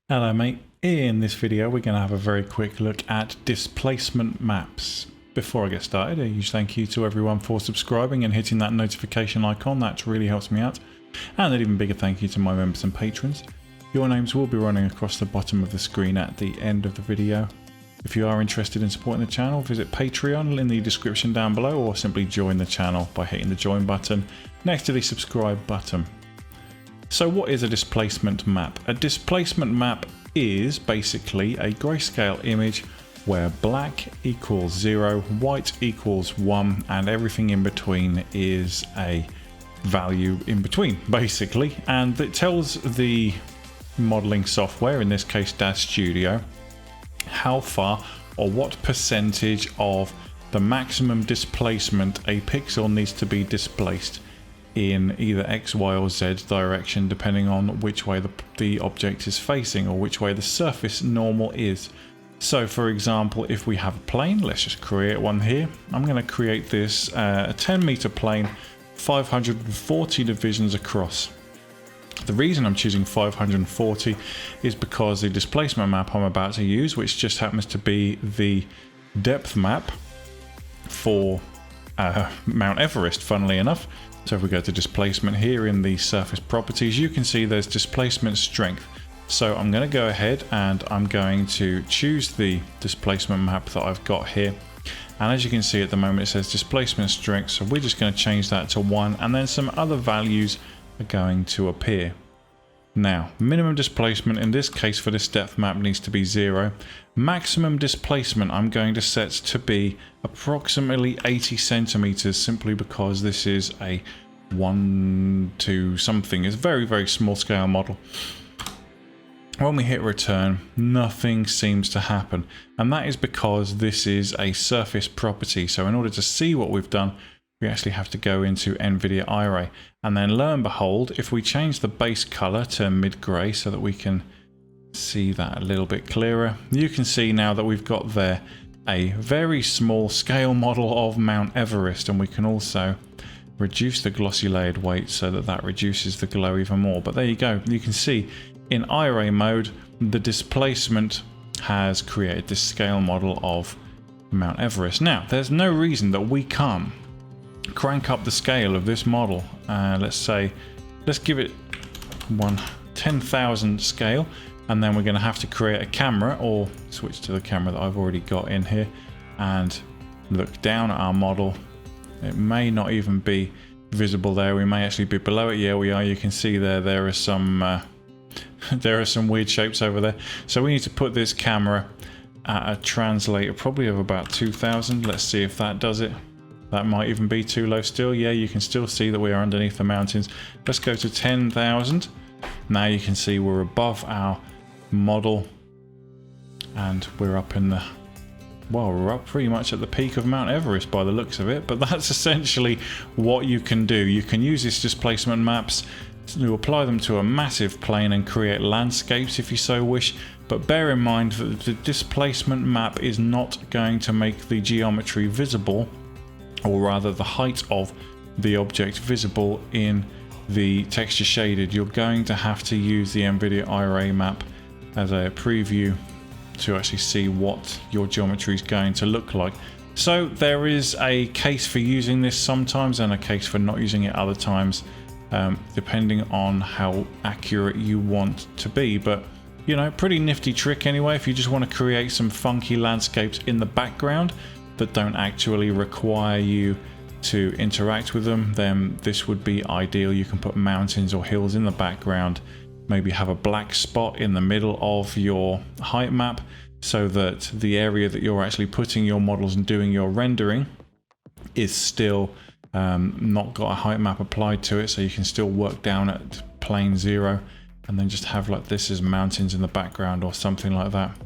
Hello mate, in this video we're going to have a very quick look at displacement maps. Before I get started, a huge thank you to everyone for subscribing and hitting that notification icon. That really helps me out. And an even bigger thank you to my members and patrons. Your names will be running across the bottom of the screen at the end of the video. If you are interested in supporting the channel, visit Patreon in the description down below, or simply join the channel by hitting the join button next to the subscribe button. So what is a displacement map? A displacement map is basically a grayscale image where black equals 0, white equals 1, and everything in between is a value in between, basically. And it tells the modeling software, in this case Daz Studio, how far or what percentage of the maximum displacement a pixel needs to be displaced in either X, Y or Z direction, depending on which way the object is facing or which way the surface normal is. So for example, if we have a plane, let's just create one here. I'm going to create this a 10 meter plane, 540 divisions across. The reason I'm choosing 540 is because the displacement map I'm about to use, which just happens to be the depth map for Mount Everest, funnily enough. So if we go to displacement here in the surface properties, you can see there's displacement strength. So I'm going to go ahead and I'm going to choose the displacement map that I've got here. And as you can see at the moment it says displacement strength, so we're just going to change that to 1, and then some other values are going to appear. Now, minimum displacement in this case for this depth map needs to be 0. Maximum displacement I'm going to set to be approximately 80 centimeters, simply because this is a 1 to something. It's a very, very small scale model. When we hit return, nothing seems to happen. And that is because this is a surface property. So in order to see what we've done, we actually have to go into NVIDIA iRay, and then lo and behold, if we change the base color to mid-gray so that we can see that a little bit clearer, you can see now that we've got there a very small scale model of Mount Everest, and we can also reduce the glossy layered weight so that that reduces the glow even more. But there you go, you can see in iRay mode the displacement has created this scale model of Mount Everest. Now there's no reason that we can't crank up the scale of this model. Let's give it 10,000 scale, and then we're going to have to create a camera, or switch to the camera that I've already got in here, and look down at our model. It may not even be visible there, we may actually be below it. Yeah, we are. You can see there are some there are some weird shapes over there, so we need to put this camera at a translator probably of about 2,000. Let's see if that does it. That might even be too low still. Yeah, you can still see that we are underneath the mountains. Let's go to 10,000. Now you can see we're above our model, and we're up in the, well, we're up pretty much at the peak of Mount Everest by the looks of it. But that's essentially what you can do. You can use these displacement maps to apply them to a massive plane and create landscapes if you so wish. But bear in mind that the displacement map is not going to make the geometry visible, or rather the height of the object visible in the texture shaded. You're going to have to use the NVIDIA iRay map as a preview to actually see what your geometry is going to look like. So there is a case for using this sometimes and a case for not using it other times, depending on how accurate you want to be. But you know, pretty nifty trick anyway. If you just want to create some funky landscapes in the background that don't actually require you to interact with them, then this would be ideal. You can put mountains or hills in the background, maybe have a black spot in the middle of your height map so that the area that you're actually putting your models and doing your rendering is still not got a height map applied to it, so you can still work down at plane 0, and then just have like this as mountains in the background or something like that.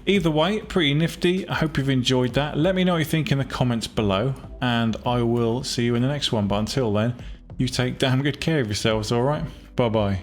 Either way, pretty nifty. I hope you've enjoyed that. Let me know what you think in the comments below, and I will see you in the next one. But until then, you take damn good care of yourselves, alright? Bye bye.